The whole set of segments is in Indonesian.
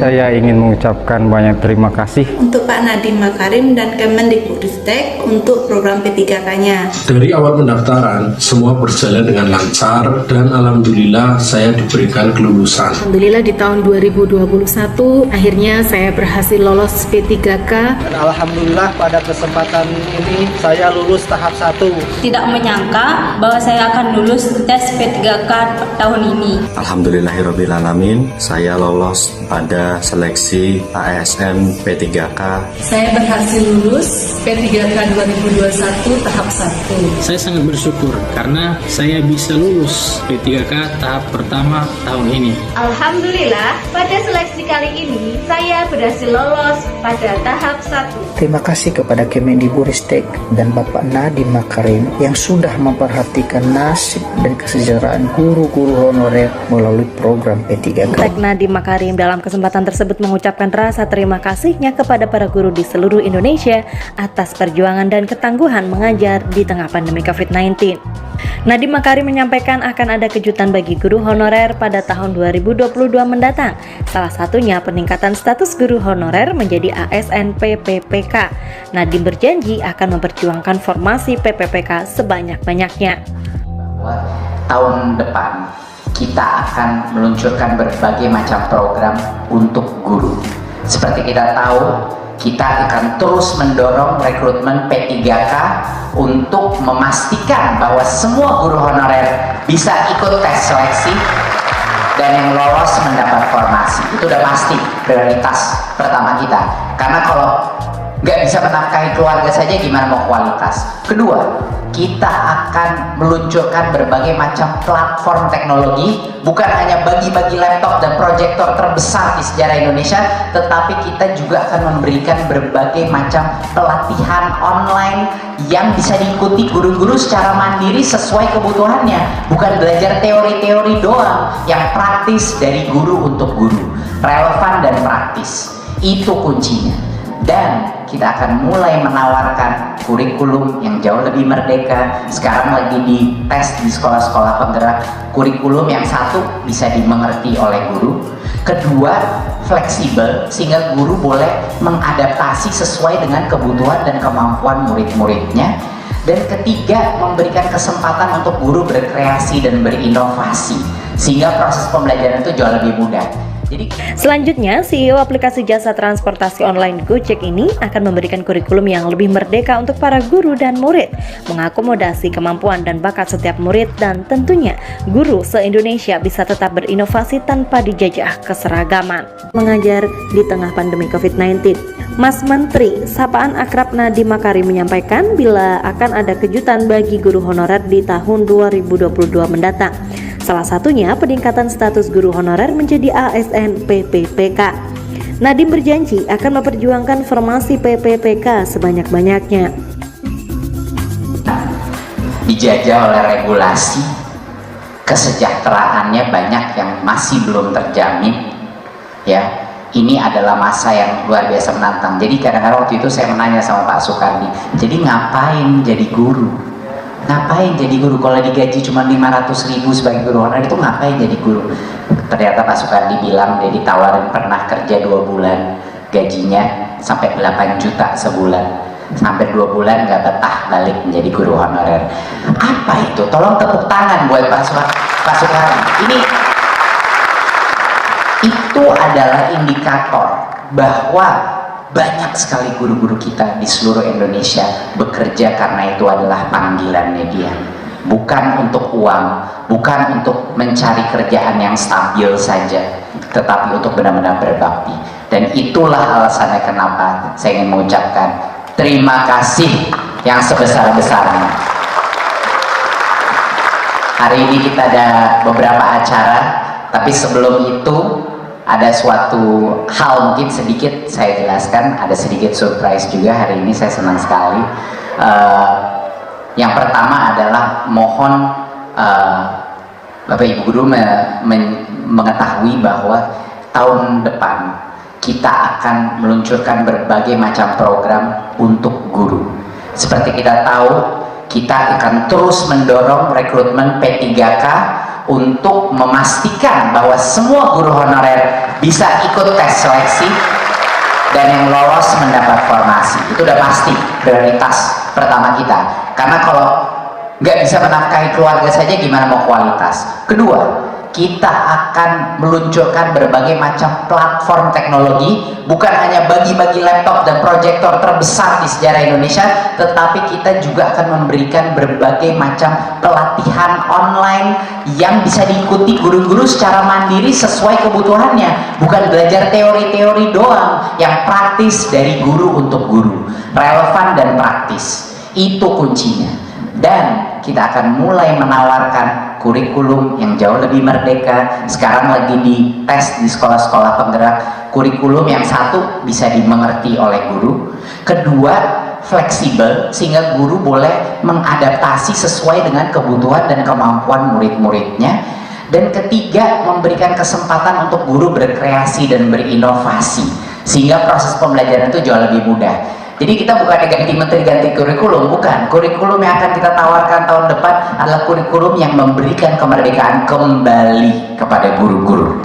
saya ingin mengucapkan banyak terima kasih untuk Pak Nadiem Makarim dan Kemendikbudristek untuk program P3K-nya. Dari awal pendaftaran, semua berjalan dengan lancar dan alhamdulillah saya diberikan kelulusan. Alhamdulillah di tahun 2021 akhirnya saya berhasil lolos P3K. Dan alhamdulillah pada kesempatan ini saya lulus tahap 1. Tidak menyangka bahwa saya akan lulus tes P3K tahun ini. Alhamdulillahirrabbilalamin, saya lolos pada seleksi ASN P3K. Saya berhasil lulus P3K 2021 tahap 1. Saya sangat bersyukur karena saya bisa lulus P3K tahap pertama tahun ini. Alhamdulillah, pada seleksi kali ini saya berhasil lolos pada tahap 1. Terima kasih kepada Kemendikbudristek dan Bapak Nadiem Makarim yang sudah memperhatikan nasib dan kesejahteraan guru-guru honorer melalui program P3K. Nadiem Makarim dalam kesempatan tersebut mengucapkan rasa terima kasihnya kepada para guru di seluruh Indonesia atas perjuangan dan ketangguhan mengajar di tengah pandemi COVID-19. Nadiem Makarim menyampaikan akan ada kejutan bagi guru honorer pada tahun 2022 mendatang. Salah satunya peningkatan status guru honorer menjadi ASN PPPK. Nadiem berjanji akan memperjuangkan formasi PPPK sebanyak-banyaknya. Tahun depan kita akan meluncurkan berbagai macam program untuk guru. Seperti kita tahu, kita akan terus mendorong rekrutmen P3K untuk memastikan bahwa semua guru honorer bisa ikut tes seleksi dan yang lolos mendapat formasi. Itu udah pasti prioritas pertama kita. Karena kalau nggak bisa menafkahi keluarga saja, gimana mau kualitas? Kedua, kita akan meluncurkan berbagai macam platform teknologi, bukan hanya bagi-bagi laptop dan proyektor terbesar di sejarah Indonesia, tetapi kita juga akan memberikan berbagai macam pelatihan online yang bisa diikuti guru-guru secara mandiri sesuai kebutuhannya, bukan belajar teori-teori doang, yang praktis dari guru untuk guru, relevan dan praktis. Itu kuncinya. Dan kita akan mulai menawarkan kurikulum yang jauh lebih merdeka. Sekarang lagi dites di sekolah-sekolah penggerak, kurikulum yang satu bisa dimengerti oleh guru, kedua fleksibel sehingga guru boleh mengadaptasi sesuai dengan kebutuhan dan kemampuan murid-muridnya, dan ketiga memberikan kesempatan untuk guru berkreasi dan berinovasi sehingga proses pembelajaran itu jauh lebih mudah. Selanjutnya, CEO aplikasi jasa transportasi online Gojek ini akan memberikan kurikulum yang lebih merdeka untuk para guru dan murid, mengakomodasi kemampuan dan bakat setiap murid, dan tentunya guru se-Indonesia bisa tetap berinovasi tanpa dijajah keseragaman. Mengajar di tengah pandemi COVID-19, Mas Menteri sapaan akrab Nadiem Makarim menyampaikan bila akan ada kejutan bagi guru honorer di tahun 2022 mendatang. Salah satunya peningkatan status guru honorer menjadi ASN PPPK. Nadiem berjanji akan memperjuangkan formasi PPPK sebanyak-banyaknya. Dijajah oleh regulasi, kesejahteraannya banyak yang masih belum terjamin. Ya, ini adalah masa yang luar biasa menantang. Jadi kadang-kadang waktu itu saya menanya sama Pak Soekardi, jadi ngapain jadi guru? Ngapain jadi guru kalau digaji cuma 500.000 sebagai guru honorer, itu ngapain jadi guru? Ternyata Pak Soekardi bilang dia ditawarin pernah kerja 2 bulan, gajinya sampai 8 juta sebulan, sampai 2 bulan nggak betah balik menjadi guru honorer. Apa itu? Tolong tepuk tangan buat Pak Soekardi. Itu adalah indikator bahwa banyak sekali guru-guru kita di seluruh Indonesia bekerja karena itu adalah panggilannya dia, bukan untuk uang, bukan untuk mencari kerjaan yang stabil saja, tetapi untuk benar-benar berbakti. Dan itulah alasannya kenapa saya ingin mengucapkan terima kasih yang sebesar-besarnya. Hari ini kita ada beberapa acara, tapi sebelum itu ada suatu hal mungkin sedikit saya jelaskan, ada sedikit surprise juga hari ini, saya senang sekali. Yang pertama adalah mohon Bapak Ibu Guru mengetahui bahwa tahun depan kita akan meluncurkan berbagai macam program untuk guru. Seperti kita tahu, kita akan terus mendorong rekrutmen P3K untuk memastikan bahwa semua guru honorer bisa ikut tes seleksi dan yang lolos mendapat formasi. Itu udah pasti prioritas pertama kita, karena kalau nggak bisa menafkahi keluarga saja gimana mau kualitas. Kedua, kita akan meluncurkan berbagai macam platform teknologi, bukan hanya bagi-bagi laptop dan proyektor terbesar di sejarah Indonesia, tetapi kita juga akan memberikan berbagai macam pelatihan online yang bisa diikuti guru-guru secara mandiri sesuai kebutuhannya, bukan belajar teori-teori doang, yang praktis dari guru untuk guru, relevan dan praktis. Itu kuncinya. Dan kita akan mulai menawarkan kurikulum yang jauh lebih merdeka. Sekarang lagi dites di sekolah-sekolah penggerak, kurikulum yang satu bisa dimengerti oleh guru, kedua fleksibel sehingga guru boleh mengadaptasi sesuai dengan kebutuhan dan kemampuan murid-muridnya, dan ketiga memberikan kesempatan untuk guru berkreasi dan berinovasi sehingga proses pembelajaran itu jauh lebih mudah. Jadi kita bukan ganti menteri, ganti kurikulum, bukan. Kurikulum yang akan kita tawarkan tahun depan adalah kurikulum yang memberikan kemerdekaan kembali kepada guru-guru.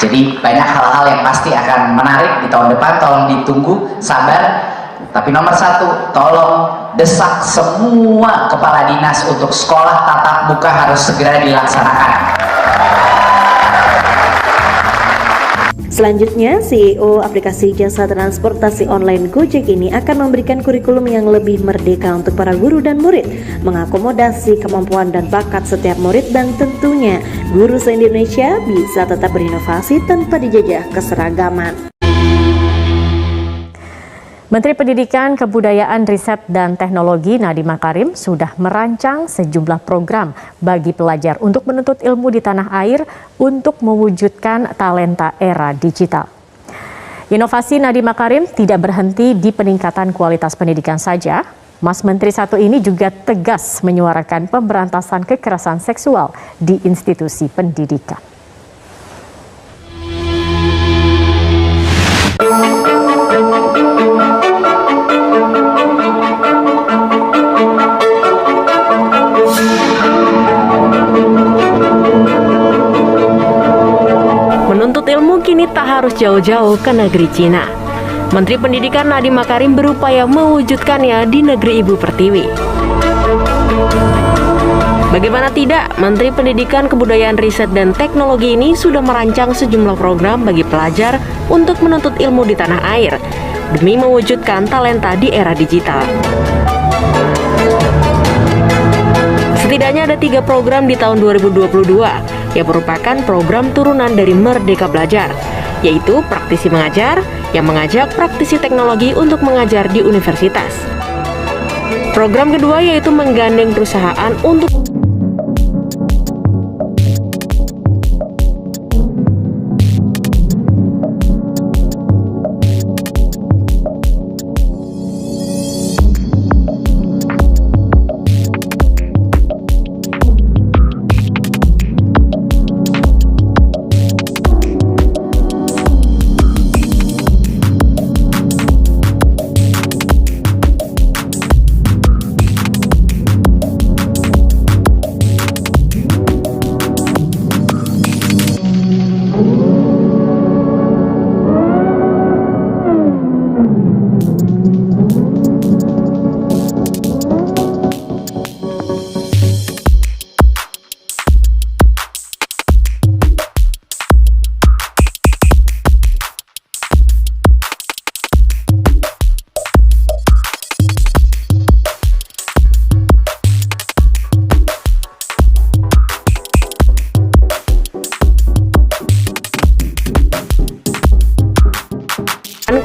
Jadi banyak hal-hal yang pasti akan menarik di tahun depan, tolong ditunggu, sabar. Tapi nomor satu, tolong desak semua kepala dinas untuk sekolah tatap muka harus segera dilaksanakan. Selanjutnya, CEO aplikasi jasa transportasi online Gojek ini akan memberikan kurikulum yang lebih merdeka untuk para guru dan murid, mengakomodasi kemampuan dan bakat setiap murid, dan tentunya guru se-Indonesia bisa tetap berinovasi tanpa dijajah keseragaman. Menteri Pendidikan, Kebudayaan, Riset, dan Teknologi Nadiem Makarim sudah merancang sejumlah program bagi pelajar untuk menuntut ilmu di tanah air untuk mewujudkan talenta era digital. Inovasi Nadiem Makarim tidak berhenti di peningkatan kualitas pendidikan saja. Mas Menteri satu ini juga tegas menyuarakan pemberantasan kekerasan seksual di institusi pendidikan. Menuntut ilmu kini tak harus jauh-jauh ke negeri Cina. Menteri Pendidikan Nadiem Makarim berupaya mewujudkannya di negeri Ibu Pertiwi. Bagaimana tidak, Menteri Pendidikan, Kebudayaan, Riset, dan Teknologi ini sudah merancang sejumlah program bagi pelajar untuk menuntut ilmu di tanah air demi mewujudkan talenta di era digital. Setidaknya ada 3 program di tahun 2022 yang merupakan program turunan dari Merdeka Belajar, yaitu praktisi mengajar yang mengajak praktisi teknologi untuk mengajar di universitas. Program kedua yaitu menggandeng perusahaan untuk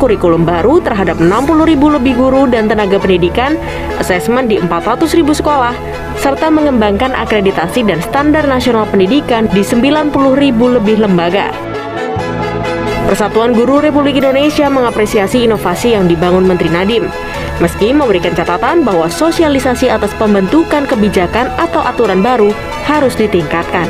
kurikulum baru terhadap 60.000 lebih guru dan tenaga pendidikan, asesmen di 400.000 sekolah, serta mengembangkan akreditasi dan standar nasional pendidikan di 90.000 lebih lembaga. Persatuan Guru Republik Indonesia mengapresiasi inovasi yang dibangun Menteri Nadiem, meski memberikan catatan bahwa sosialisasi atas pembentukan kebijakan atau aturan baru harus ditingkatkan.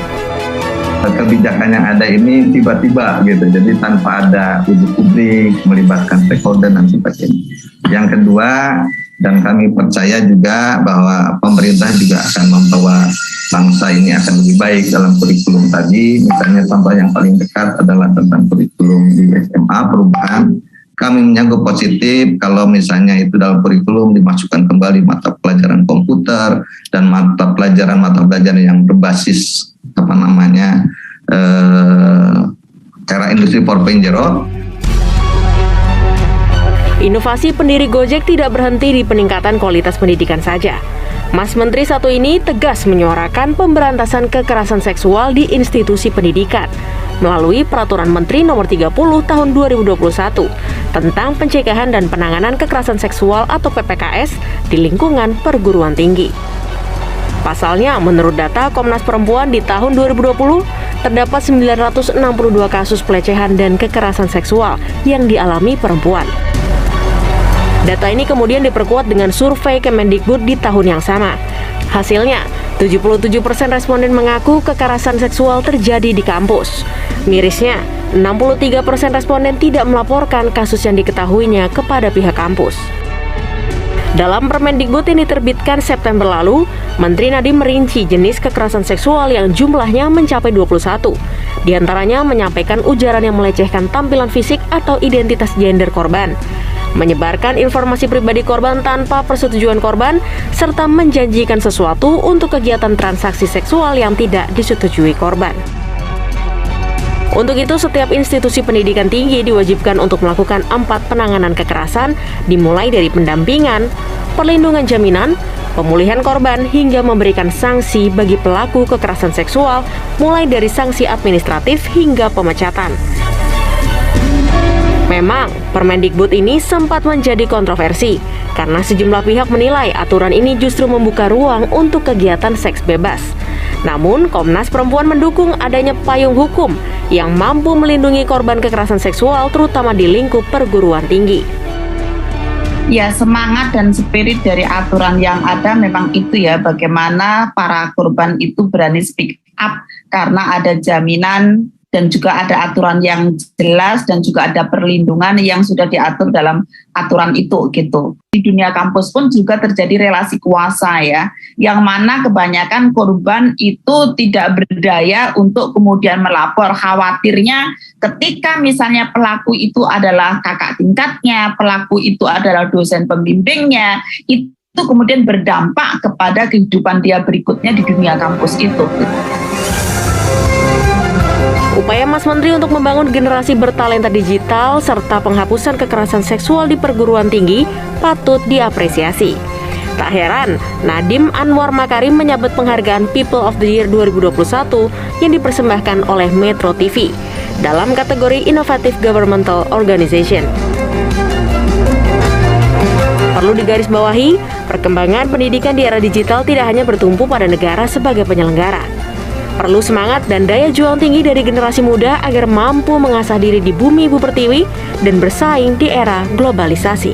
Kebijakan yang ada ini tiba-tiba gitu, jadi tanpa ada uji publik, melibatkan stakeholder dan sebagainya. Yang kedua, Dan kami percaya juga bahwa pemerintah juga akan membawa bangsa ini akan lebih baik dalam kurikulum tadi. Misalnya contoh yang paling dekat adalah tentang kurikulum di SMA perubahan. Kami menyambut positif kalau misalnya itu dalam kurikulum dimasukkan kembali mata pelajaran komputer dan mata pelajaran yang berbasis cara industri 4.0. Inovasi pendiri Gojek tidak berhenti di peningkatan kualitas pendidikan saja. Mas Menteri satu ini tegas menyuarakan pemberantasan kekerasan seksual di institusi pendidikan melalui Peraturan Menteri Nomor 30 Tahun 2021 tentang pencegahan dan penanganan kekerasan seksual atau PPKS di lingkungan perguruan tinggi. Pasalnya, menurut data Komnas Perempuan di tahun 2020, terdapat 962 kasus pelecehan dan kekerasan seksual yang dialami perempuan. Data ini kemudian diperkuat dengan survei Kemendikbud di tahun yang sama. Hasilnya, 77% responden mengaku kekerasan seksual terjadi di kampus. Mirisnya, 63% responden tidak melaporkan kasus yang diketahuinya kepada pihak kampus. Dalam Permendikbud yang diterbitkan September lalu, Menteri Nadiem merinci jenis kekerasan seksual yang jumlahnya mencapai 21. Di antaranya menyampaikan ujaran yang melecehkan tampilan fisik atau identitas gender korban, menyebarkan informasi pribadi korban tanpa persetujuan korban, serta menjanjikan sesuatu untuk kegiatan transaksi seksual yang tidak disetujui korban. Untuk itu, setiap institusi pendidikan tinggi diwajibkan untuk melakukan 4 penanganan kekerasan, dimulai dari pendampingan, perlindungan jaminan, pemulihan korban, hingga memberikan sanksi bagi pelaku kekerasan seksual, mulai dari sanksi administratif hingga pemecatan. Memang, Permendikbud ini sempat menjadi kontroversi karena sejumlah pihak menilai aturan ini justru membuka ruang untuk kegiatan seks bebas. Namun, Komnas Perempuan mendukung adanya payung hukum yang mampu melindungi korban kekerasan seksual terutama di lingkup perguruan tinggi. Ya, semangat dan spirit dari aturan yang ada memang itu ya, bagaimana para korban itu berani speak up karena ada jaminan dan juga ada aturan yang jelas dan juga ada perlindungan yang sudah diatur dalam aturan itu gitu. Di dunia kampus pun juga terjadi relasi kuasa ya, yang mana kebanyakan korban itu tidak berdaya untuk kemudian melapor. Khawatirnya ketika misalnya pelaku itu adalah kakak tingkatnya, pelaku itu adalah dosen pembimbingnya, itu kemudian berdampak kepada kehidupan dia berikutnya di dunia kampus itu. Upaya Mas Menteri untuk membangun generasi bertalenta digital serta penghapusan kekerasan seksual di perguruan tinggi patut diapresiasi. Tak heran, Nadiem Anwar Makarim menyabet penghargaan People of the Year 2021 yang dipersembahkan oleh Metro TV dalam kategori Innovative Governmental Organization. Perlu digarisbawahi, perkembangan pendidikan di era digital tidak hanya bertumpu pada negara sebagai penyelenggara. Perlu semangat dan daya juang tinggi dari generasi muda agar mampu mengasah diri di bumi Ibu Pertiwi dan bersaing di era globalisasi.